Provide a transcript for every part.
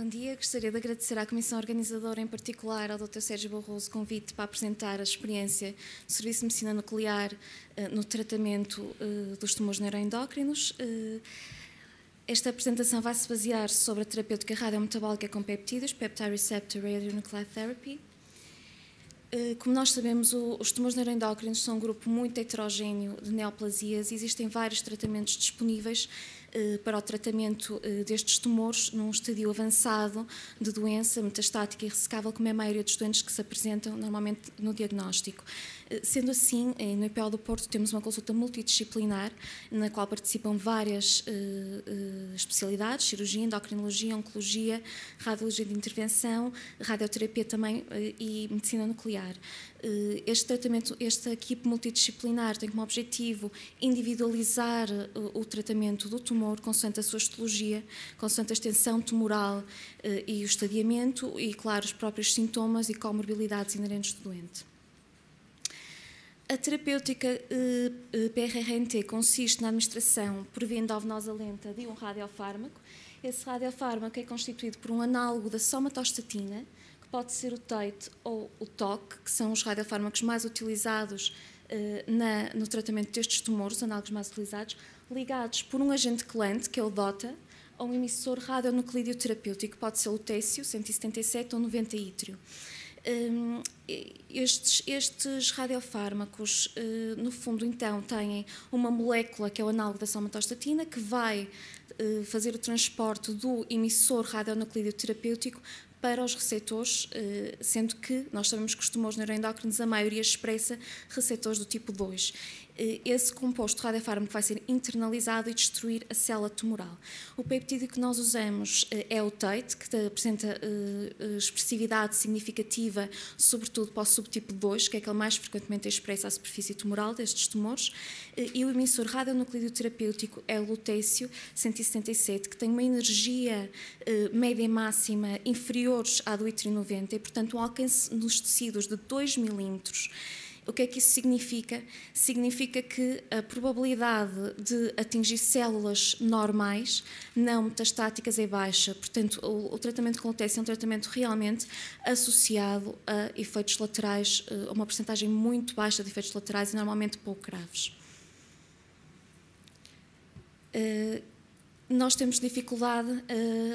Bom dia, gostaria de agradecer à Comissão Organizadora, em particular ao Dr. Sérgio Barroso, o convite para apresentar a experiência do Serviço de Medicina Nuclear no tratamento dos tumores neuroendócrinos. Esta apresentação vai se basear sobre a terapêutica radiometabólica com peptídeos, Peptide Receptor Radionuclide Therapy. Como nós sabemos, os tumores neuroendócrinos são um grupo muito heterogéneo de neoplasias e existem vários tratamentos disponíveis para o tratamento destes tumores num estadio avançado de doença metastática e ressecável, como é a maioria dos doentes que se apresentam normalmente no diagnóstico. Sendo assim, no IPO do Porto temos uma consulta multidisciplinar, na qual participam várias especialidades: cirurgia, endocrinologia, oncologia, radiologia de intervenção, radioterapia também e medicina nuclear. Esta equipe multidisciplinar tem como objetivo individualizar o tratamento do tumor consoante a sua histologia, consoante a extensão tumoral e o estadiamento e, claro, os próprios sintomas e comorbilidades inerentes do doente. A terapêutica PRRNT consiste na administração por via endovenosa lenta de um radiofármaco. Esse radiofármaco é constituído por um análogo da somatostatina, que pode ser o TATE ou o TOC, que são os radiofármacos mais utilizados no tratamento destes tumores, os análogos mais utilizados, ligados por um agente quelante, que é o DOTA, ou um emissor radionuclídeo terapêutico, pode ser o lutésio, 177 ou 90 ítrio. Estes radiofármacos, no fundo, então, têm uma molécula que é o análogo da somatostatina, que vai fazer o transporte do emissor radionuclídeo terapêutico para os receptores, sendo que nós sabemos que os tumores neuroendócrinos, a maioria expressa receptores do tipo 2. Esse composto radiofármaco vai ser internalizado e destruir a célula tumoral. O peptídeo que nós usamos é o TATE, que apresenta expressividade significativa, sobretudo para o subtipo 2, que é aquele mais frequentemente expressa à superfície tumoral destes tumores, e o emissor radionuclídeo terapêutico é o lutésio 177, que tem uma energia média e máxima inferiores à do ítrio 90 e, portanto, um alcance nos tecidos de 2 milímetros. O que é que isso significa? Significa que a probabilidade de atingir células normais, não metastáticas, é baixa. Portanto, o tratamento com lutésio é um tratamento realmente associado a efeitos laterais, a uma porcentagem muito baixa de efeitos laterais e normalmente pouco graves. Nós temos dificuldade,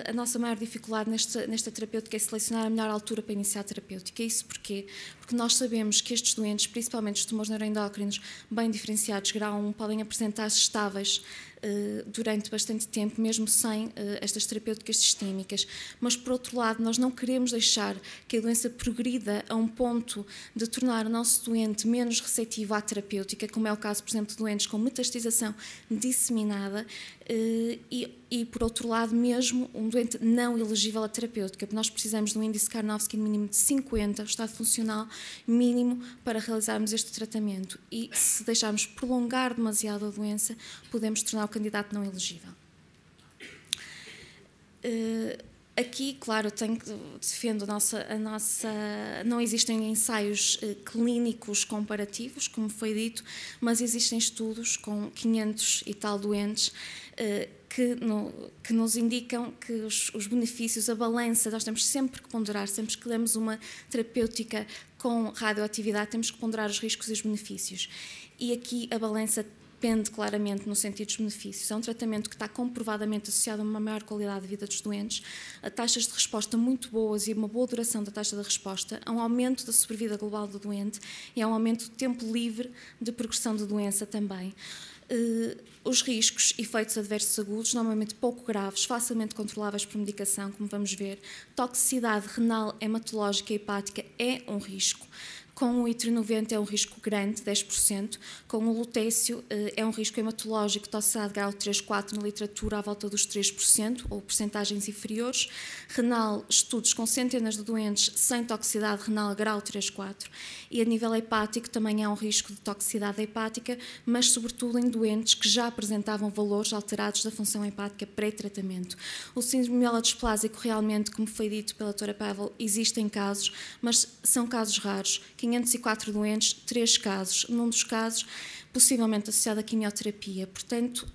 a nossa maior dificuldade nesta terapêutica é selecionar a melhor altura para iniciar a terapêutica. Isso porquê? Porque nós sabemos que estes doentes, principalmente os tumores neuroendócrinos bem diferenciados, grau 1, podem apresentar-se estáveis durante bastante tempo, mesmo sem estas terapêuticas sistémicas. Mas, por outro lado, nós não queremos deixar que a doença progrida a um ponto de tornar o nosso doente menos receptivo à terapêutica, como é o caso, por exemplo, de doentes com metastização disseminada e, por outro lado, mesmo um doente não elegível à terapêutica, porque nós precisamos de um índice Karnofsky mínimo de 50, o estado funcional mínimo, para realizarmos este tratamento. E, se deixarmos prolongar demasiado a doença, podemos tornar o candidato não elegível. Aqui, claro, defendo a nossa. Não existem ensaios clínicos comparativos, como foi dito, mas existem estudos com 500 e tal doentes que nos indicam que os benefícios, a balança, nós temos sempre que ponderar, sempre que damos uma terapêutica com radioatividade, temos que ponderar os riscos e os benefícios. E aqui a balança pende claramente no sentido dos benefícios. É um tratamento que está comprovadamente associado a uma maior qualidade de vida dos doentes, a taxas de resposta muito boas e uma boa duração da taxa de resposta, a um aumento da sobrevida global do doente e a um aumento do tempo livre de progressão da doença também. Os riscos, efeitos adversos agudos, normalmente pouco graves, facilmente controláveis por medicação, como vamos ver. Toxicidade renal, hematológica e hepática é um risco. Com o ítrio 90 é um risco grande, 10%. Com o lutésio é um risco hematológico, toxicidade grau 3, 4 na literatura à volta dos 3%, ou percentagens inferiores. Renal, estudos com centenas de doentes sem toxicidade renal grau 3, 4. E a nível hepático também há um risco de toxicidade hepática, mas sobretudo em doentes que já apresentavam valores alterados da função hepática pré-tratamento. O síndrome mielodisplásico realmente, como foi dito pela doutora Pavel, existem casos, mas são casos raros. 504 doentes, 3 casos. Num dos casos, possivelmente associado à quimioterapia. Portanto,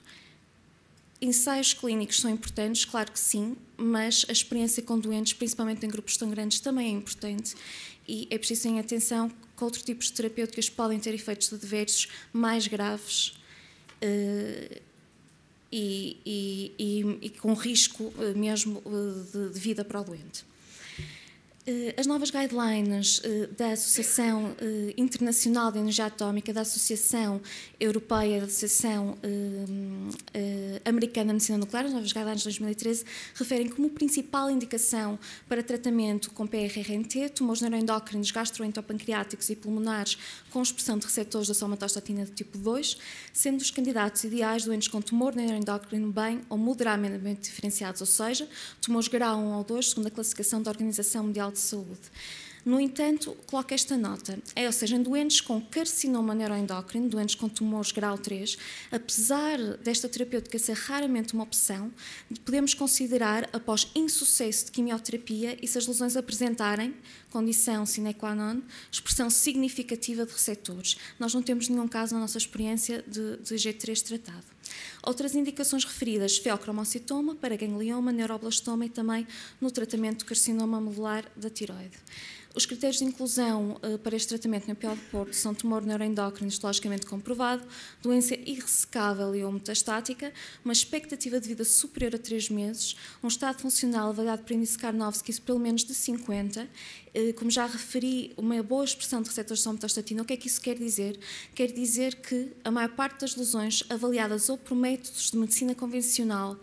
ensaios clínicos são importantes, claro que sim, mas a experiência com doentes, principalmente em grupos tão grandes, também é importante e é preciso ter atenção que outros tipos de terapêuticas podem ter efeitos adversos mais graves e com risco mesmo de vida para o doente. As novas guidelines da Associação Internacional de Energia Atómica, da Associação Europeia, da Associação Americana de Medicina Nuclear, as novas guidelines de 2013, referem como principal indicação para tratamento com PRRNT, tumores neuroendócrinos, gastroenteropancreáticos e pulmonares com expressão de receptores da somatostatina de tipo 2, sendo os candidatos ideais doentes com tumor neuroendócrino bem ou moderadamente diferenciados, ou seja, tumores grau 1 ou 2, segundo a classificação da Organização Mundial de Saúde. No entanto, coloco esta nota, ou seja, em doentes com carcinoma neuroendócrino, doentes com tumores grau 3, apesar desta terapêutica ser raramente uma opção, podemos considerar, após insucesso de quimioterapia e se as lesões apresentarem, condição sine qua non, expressão significativa de receptores. Nós não temos nenhum caso na nossa experiência de G3 tratado. Outras indicações referidas, feocromocitoma, paraganglioma, neuroblastoma e também no tratamento do carcinoma medular da tiroide. Os critérios de inclusão para este tratamento no IPO do Porto são tumor neuroendócrino histologicamente comprovado, doença irressecável e ou metastática, uma expectativa de vida superior a 3 meses, um estado funcional avaliado por índice Karnofsky pelo menos de 50, como já referi, uma boa expressão de receptores de somatostatina. O que é que isso quer dizer? Quer dizer que a maior parte das lesões avaliadas ou por métodos de medicina convencional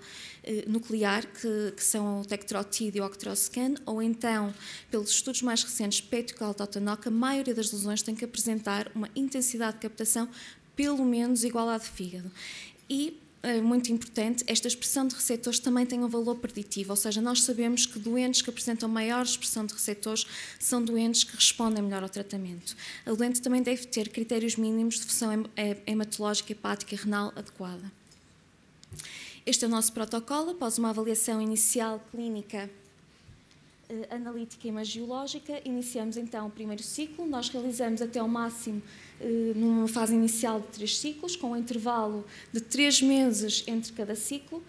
nuclear, que são o Tectrotide e o Octroscan, ou então, pelos estudos mais recentes, PET e Galtotanoc, a maioria das lesões tem que apresentar uma intensidade de captação pelo menos igual à de fígado. E, muito importante, esta expressão de receptores também tem um valor preditivo, ou seja, nós sabemos que doentes que apresentam maior expressão de receptores são doentes que respondem melhor ao tratamento. O doente também deve ter critérios mínimos de função hematológica, hepática e renal adequada. Este é o nosso protocolo, após uma avaliação inicial clínica, analítica e imagiológica. Iniciamos então o primeiro ciclo, nós realizamos até ao máximo, numa fase inicial de 3 ciclos, com um intervalo de 3 meses entre cada ciclo,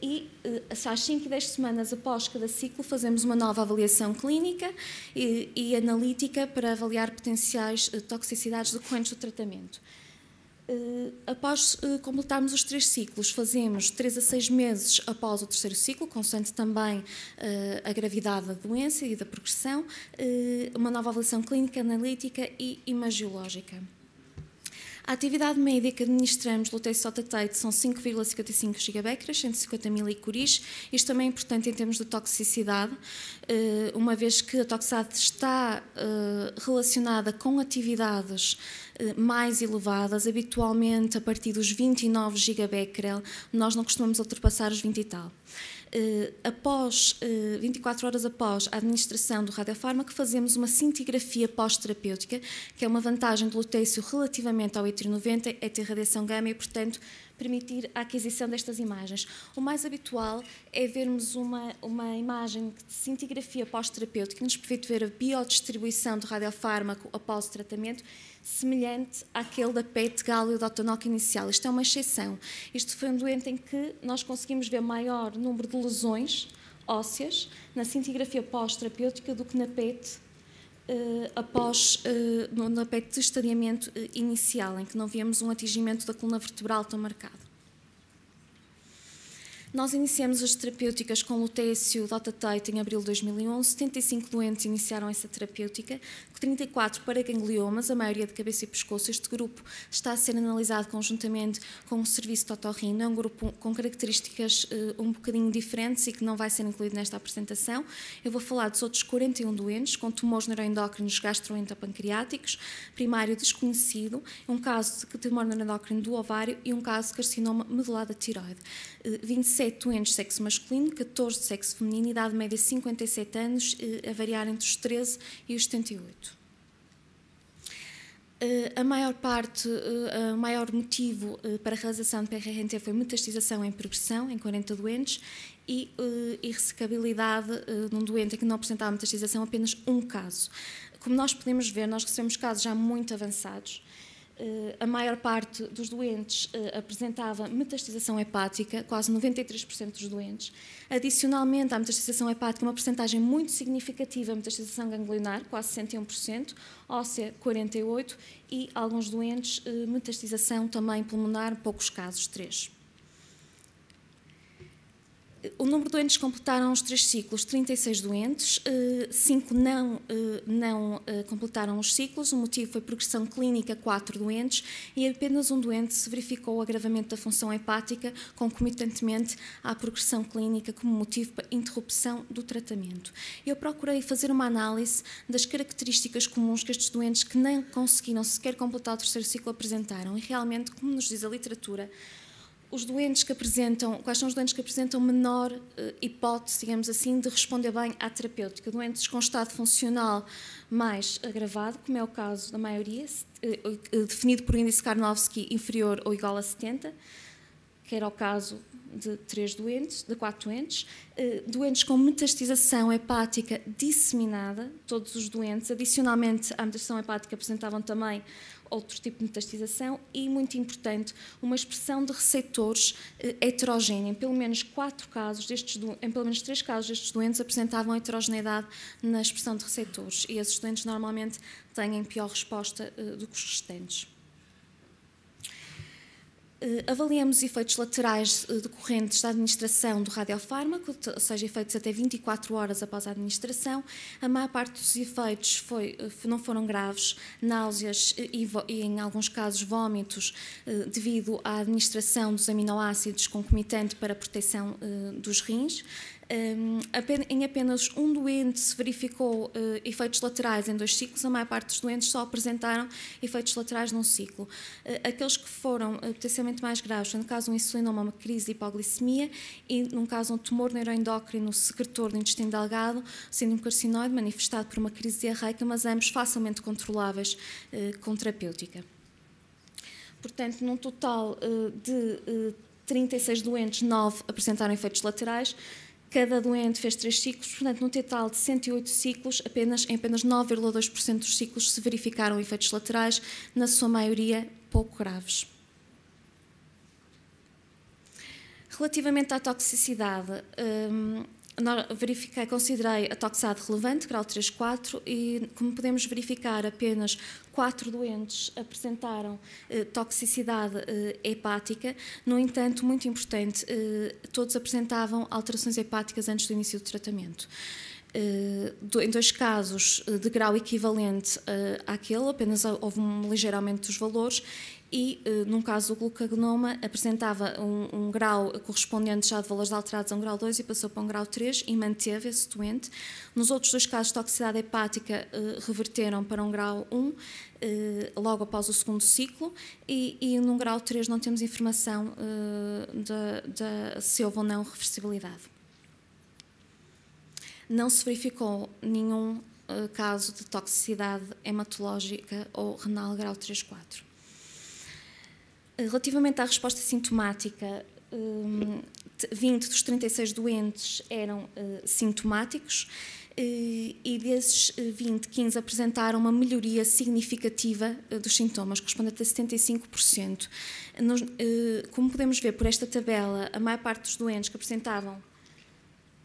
e às 5 e 10 semanas após cada ciclo fazemos uma nova avaliação clínica e analítica para avaliar potenciais toxicidades decorrentes do tratamento. Após completarmos os 3 ciclos, fazemos 3 a 6 meses após o 3º ciclo, consoante também a gravidade da doença e da progressão, uma nova avaliação clínica, analítica e imagiológica. A atividade média que administramos do Lutein-Sotatate são 5,55 gigabecquerels, 150 milicuris. Isto também é importante em termos de toxicidade, uma vez que a toxicidade está relacionada com atividades mais elevadas, habitualmente a partir dos 29 gigabecquerel, nós não costumamos ultrapassar os 20 e tal. Após 24 horas após a administração do radiofármaco, fazemos uma cintigrafia pós-terapêutica, que é uma vantagem do lutécio relativamente ao ETR90, é ter radiação gama e, portanto, permitir a aquisição destas imagens. O mais habitual é vermos uma imagem de cintigrafia pós-terapêutica que nos permite ver a biodistribuição do radiofármaco após o tratamento, semelhante àquele da PET Galio-Dotanoc inicial. Isto é uma exceção. Isto foi um doente em que nós conseguimos ver maior número de lesões ósseas na cintigrafia pós-terapêutica do que na PET na PET de estadiamento inicial, em que não víamos um atingimento da coluna vertebral tão marcado. Nós iniciamos as terapêuticas com lutécio dotatate em abril de 2011. 75 doentes iniciaram essa terapêutica, 34 para gangliomas, a maioria de cabeça e pescoço. Este grupo está a ser analisado conjuntamente com o serviço de otorrino. É um grupo com características um bocadinho diferentes e que não vai ser incluído nesta apresentação. Eu vou falar dos outros 41 doentes com tumores neuroendócrinos gastroenteropancreáticos, primário desconhecido, um caso de tumor neuroendócrino do ovário e um caso de carcinoma medular da tiroide. 27 doentes de sexo masculino, 14 de sexo feminino, idade média 57 anos, a variar entre os 13 e os 78. A maior parte, o maior motivo para a realização de PRRNT foi metastização em progressão, em 40 doentes, e irressecabilidade num doente que não apresentava metastização, apenas um caso. Como nós podemos ver, nós recebemos casos já muito avançados, A maior parte dos doentes apresentava metastização hepática, quase 93% dos doentes. Adicionalmente à metastização hepática, uma percentagem muito significativa de metastização ganglionar, quase 61%, óssea 48%, e alguns doentes metastização também pulmonar, poucos casos, 3%. O número de doentes que completaram os 3 ciclos, 36 doentes, 5 não completaram os ciclos, o motivo foi progressão clínica, 4 doentes, e apenas um doente se verificou o agravamento da função hepática, concomitantemente à progressão clínica, como motivo para interrupção do tratamento. Eu procurei fazer uma análise das características comuns que estes doentes que não conseguiram sequer completar o 3º ciclo apresentaram, e realmente, como nos diz a literatura, os doentes que apresentam, quais são os doentes que apresentam menor hipótese, digamos assim, de responder bem à terapêutica? Doentes com estado funcional mais agravado, como é o caso da maioria, definido por índice Karnofsky inferior ou igual a 70, que era o caso de 4 doentes, doentes com metastização hepática disseminada, todos os doentes, adicionalmente à metastização hepática apresentavam também outro tipo de metastização e, muito importante, uma expressão de receptores heterogénea. Em pelo menos 3 casos destes doentes apresentavam heterogeneidade na expressão de receptores, e esses doentes normalmente têm pior resposta do que os restantes. Avaliamos efeitos laterais decorrentes da administração do radiofármaco, ou seja, efeitos até 24 horas após a administração. A maior parte dos efeitos não foram graves, náuseas e, em alguns casos, vômitos, devido à administração dos aminoácidos concomitante para a proteção dos rins. Em apenas um doente se verificou efeitos laterais em 2 ciclos, a maior parte dos doentes só apresentaram efeitos laterais num ciclo. Aqueles que foram potencialmente mais graves, no caso um insulinoma, uma crise de hipoglicemia, e num caso um tumor neuroendócrino secretor do intestino delgado, sendo um carcinoide manifestado por uma crise diarreica, mas ambos facilmente controláveis com terapêutica. Portanto, num total de 36 doentes, 9 apresentaram efeitos laterais. Cada doente fez 3 ciclos, portanto, num total de 108 ciclos, em apenas 9,2% dos ciclos se verificaram efeitos laterais, na sua maioria pouco graves. Relativamente à toxicidade, considerei a toxicidade relevante, grau 3-4, e como podemos verificar, apenas 4 doentes apresentaram toxicidade hepática. No entanto, muito importante, todos apresentavam alterações hepáticas antes do início do tratamento. Em 2 casos de grau equivalente àquele, apenas houve um ligeiro aumento dos valores, e, num caso do glucagonoma, apresentava um grau correspondente já de valores alterados a um grau 2 e passou para um grau 3 e manteve esse doente. Nos outros 2 casos de toxicidade hepática, reverteram para um grau 1 logo após o 2º ciclo, e num grau 3 não temos informação se houve ou não reversibilidade. Não se verificou nenhum caso de toxicidade hematológica ou renal grau 3-4. Relativamente à resposta sintomática, 20 dos 36 doentes eram sintomáticos, e desses 20, 15 apresentaram uma melhoria significativa dos sintomas, correspondente a 75%. Como podemos ver por esta tabela, a maior parte dos doentes que apresentavam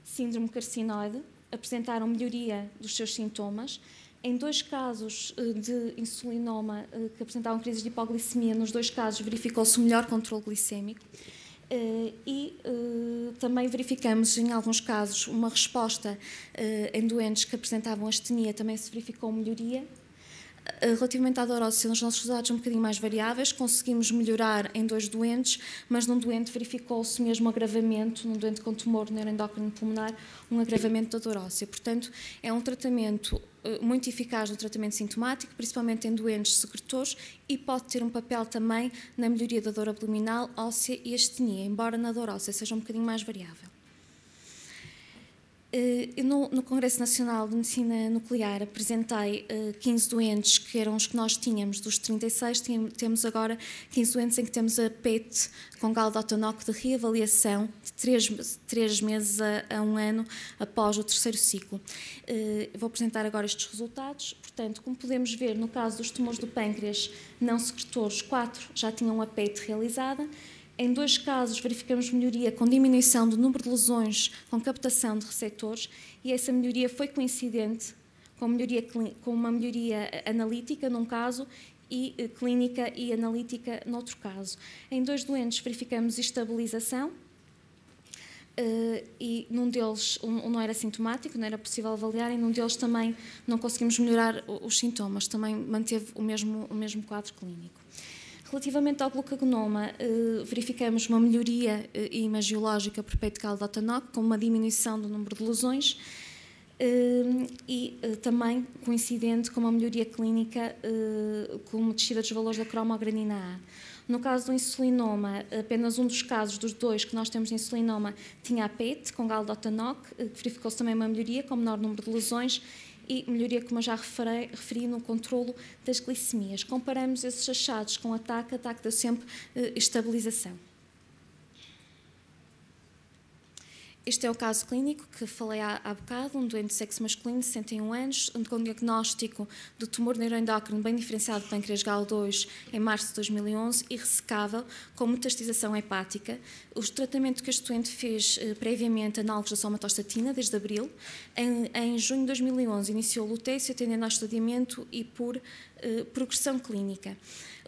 síndrome carcinoide apresentaram melhoria dos seus sintomas. Em 2 casos de insulinoma que apresentavam crises de hipoglicemia, nos 2 casos verificou-se um melhor controle glicêmico, e também verificamos, em alguns casos, uma resposta em doentes que apresentavam astenia, também se verificou melhoria. Relativamente à dorose, os nossos resultados são um bocadinho mais variáveis, conseguimos melhorar em 2 doentes, mas num doente verificou-se mesmo agravamento, num doente com tumor neuroendócrino pulmonar, um agravamento da dor óssea. Portanto, é um tratamento muito eficaz no tratamento sintomático, principalmente em doentes secretores, e pode ter um papel também na melhoria da dor abdominal, óssea e astenia, embora na dor óssea seja um bocadinho mais variável. No Congresso Nacional de Medicina Nuclear apresentei 15 doentes, que eram os que nós tínhamos, dos 36, temos agora 15 doentes em que temos a PET com galdotanok de reavaliação de 3 meses a 1 ano após o terceiro ciclo. Vou apresentar agora estes resultados. Portanto, como podemos ver, no caso dos tumores do pâncreas não secretores, 4 já tinham a PET realizada. Em 2 casos, verificamos melhoria com diminuição do número de lesões com captação de receptores e essa melhoria foi coincidente com uma melhoria analítica num caso e clínica e analítica noutro caso. Em 2 doentes, verificamos estabilização e num deles não era sintomático, não era possível avaliar, e num deles também não conseguimos melhorar os sintomas, também manteve o mesmo quadro clínico. Relativamente ao glucagonoma, verificamos uma melhoria imagiológica por PET galdotanok, com uma diminuição do número de lesões e também coincidente com uma melhoria clínica com uma descida dos valores da cromogranina A. No caso do insulinoma, apenas um dos casos dos 2 que nós temos de insulinoma tinha a PET com galdotanok, verificou-se também uma melhoria com menor número de lesões e melhoria, como eu já referi, no controlo das glicemias. Comparamos esses achados com a TAC deu sempre estabilização. Este é o caso clínico que falei há bocado, um doente de sexo masculino de 61 anos, com diagnóstico de tumor neuroendócrino bem diferenciado de pâncreas GAL2 em março de 2011 e ressecável, com metastização hepática. O tratamento que este doente fez previamente análogos da somatostatina, desde abril. Em junho de 2011 iniciou o lutécio, atendendo ao estadiamento e por progressão clínica.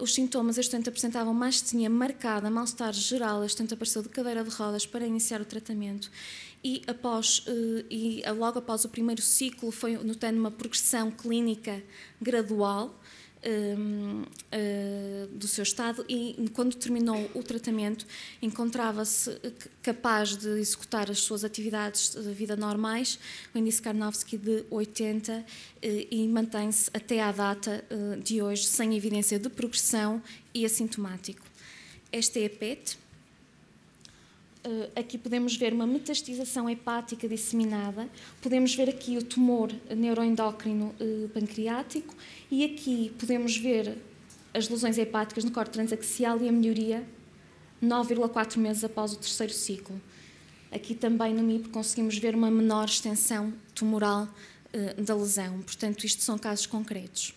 Os sintomas, este doente apresentava uma astenia marcada, mal-estar geral, este doente apareceu de cadeira de rodas para iniciar o tratamento e logo após o primeiro ciclo foi notando uma progressão clínica gradual do seu estado e quando terminou o tratamento encontrava-se capaz de executar as suas atividades de vida normais, o índice Karnofsky de 80 e mantém-se até à data de hoje sem evidência de progressão e assintomático. Esta é a PET. Aqui podemos ver uma metastização hepática disseminada, podemos ver aqui o tumor neuroendócrino pancreático e aqui podemos ver as lesões hepáticas no corte transaxial e a melhoria 9,4 meses após o terceiro ciclo. Aqui também no MIP conseguimos ver uma menor extensão tumoral da lesão, portanto isto são casos concretos.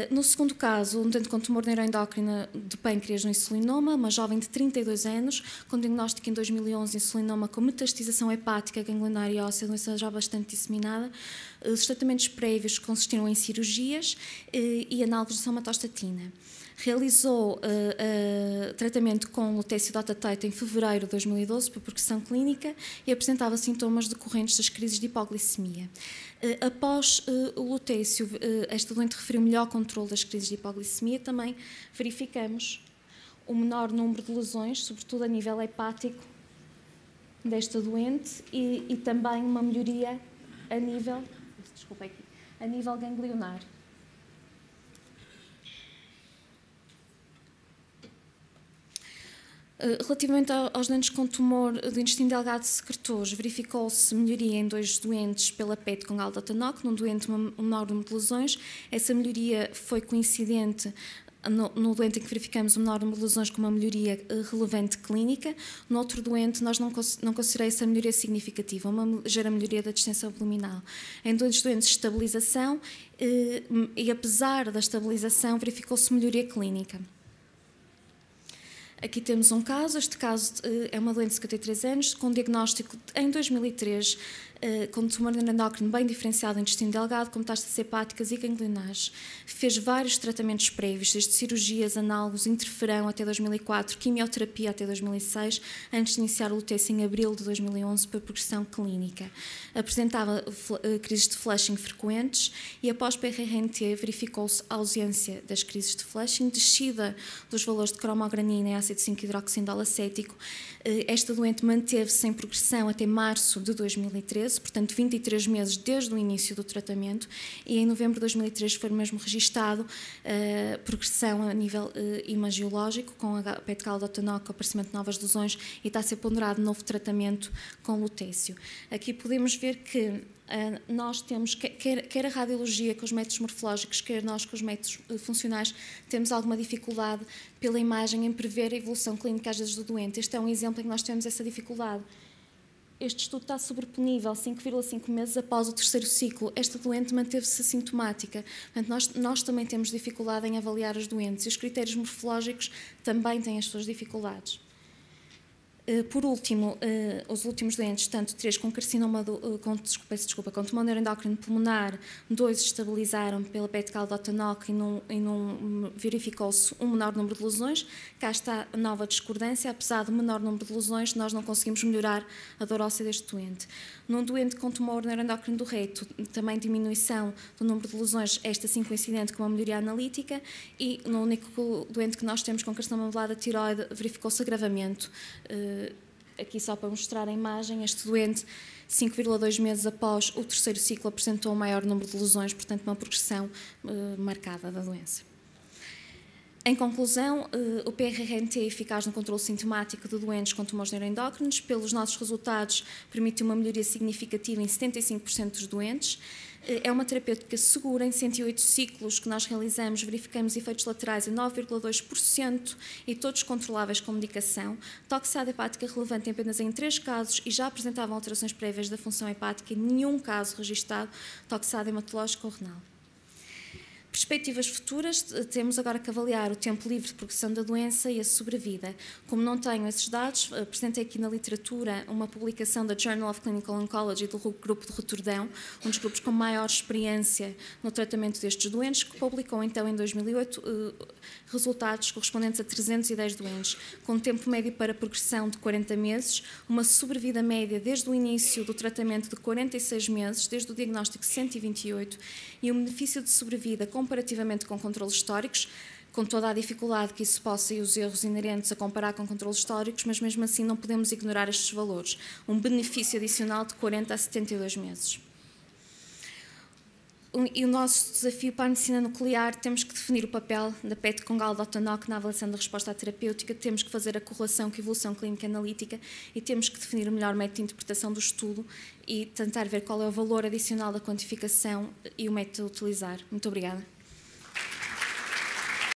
No segundo caso, um doente com tumor neuroendócrino de pâncreas no insulinoma, uma jovem de 32 anos, com diagnóstico em 2011 insulinoma com metastização hepática, ganglionária e óssea, doença já bastante disseminada. Os tratamentos prévios consistiram em cirurgias e análogos de somatostatina. Realizou tratamento com lutécio-dotatate em fevereiro de 2012 por progressão clínica e apresentava sintomas decorrentes das crises de hipoglicemia. Após o lutécio, esta doente referiu melhor controle das crises de hipoglicemia. Também verificamos o menor número de lesões, sobretudo a nível hepático desta doente e também uma melhoria a nível ganglionar. Relativamente aos doentes com tumor do intestino delgado secretores, verificou-se melhoria em 2 doentes pela PET com galdotanok, num doente um menor número de lesões. Essa melhoria foi coincidente no doente em que verificamos o menor número de lesões com uma melhoria relevante clínica. No outro doente, nós não considerei essa melhoria significativa, uma ligeira melhoria da distensão abdominal. Em 2 doentes, estabilização e apesar da estabilização, verificou-se melhoria clínica. Aqui temos um caso, este caso é uma doente de 53 anos, com diagnóstico em 2003, com tumor neuroendócrino bem diferenciado em intestino delgado, com metástases hepáticas e ganglionares. Fez vários tratamentos prévios, desde cirurgias, análogos, interferão até 2004, quimioterapia até 2006, antes de iniciar o lutécio em abril de 2011 por progressão clínica. Apresentava crises de flushing frequentes e após PRRNT verificou-se a ausência das crises de flushing, descida dos valores de cromogranina e ácido ácido 5-hidroxindol acético. Esta doente manteve-se em progressão até março de 2013, portanto 23 meses desde o início do tratamento, e em novembro de 2013 foi mesmo registado progressão a nível imagiológico, com a PET-CalDOTANOC, aparecimento de novas lesões, e está a ser ponderado novo tratamento com lutécio. Aqui podemos ver que nós temos, quer a radiologia com os métodos morfológicos, quer nós com os métodos funcionais, temos alguma dificuldade pela imagem em prever a evolução clínica às vezes do doente. Este é um exemplo em que nós temos essa dificuldade. Este estudo está sobreponível 5,5 meses após o terceiro ciclo. Esta doente manteve-se assintomática. Portanto, nós também temos dificuldade em avaliar os doentes, e os critérios morfológicos também têm as suas dificuldades. Por último, os últimos doentes, tanto 3 com carcinoma, com tumor neuroendócrino pulmonar, 2 estabilizaram pela PET-CalDOTANOC e verificou-se um menor número de lesões. Cá está a nova discordância, apesar do menor número de lesões, nós não conseguimos melhorar a dor óssea deste doente. Num doente com tumor neuroendócrino do reto, também diminuição do número de lesões, esta sim coincidente com uma melhoria analítica, e no único doente que nós temos com carcinoma medular da tiroide, verificou-se agravamento. Aqui só para mostrar a imagem, este doente, 5,2 meses após o terceiro ciclo, apresentou um maior número de lesões, portanto uma progressão marcada da doença. Em conclusão, o PRRNT é eficaz no controle sintomático de doentes com tumores neuroendócrinos. Pelos nossos resultados, permitiu uma melhoria significativa em 75% dos doentes. É uma terapêutica segura. Em 108 ciclos que nós realizamos, verificamos efeitos laterais em 9,2% e todos controláveis com medicação. Toxicidade hepática relevante apenas em 3 casos e já apresentavam alterações prévias da função hepática, em nenhum caso registado toxicidade hematológica ou renal. Perspectivas futuras, temos agora que avaliar o tempo livre de progressão da doença e a sobrevida. Como não tenho esses dados, apresentei aqui na literatura uma publicação da Journal of Clinical Oncology do grupo de Roterdão, um dos grupos com maior experiência no tratamento destes doentes, que publicou então em 2008 resultados correspondentes a 310 doentes, com um tempo médio para progressão de 40 meses, uma sobrevida média desde o início do tratamento de 46 meses, desde o diagnóstico 128, e um benefício de sobrevida comparativamente com controles históricos, com toda a dificuldade que isso possa e os erros inerentes a comparar com controles históricos, mas mesmo assim não podemos ignorar estes valores. Um benefício adicional de 40 a 72 meses. E o nosso desafio para a medicina nuclear, temos que definir o papel da PET-CalDOTANOC na avaliação da resposta à terapêutica, temos que fazer a correlação com a evolução clínica analítica e temos que definir o melhor método de interpretação do estudo e tentar ver qual é o valor adicional da quantificação e o método a utilizar. Muito obrigada.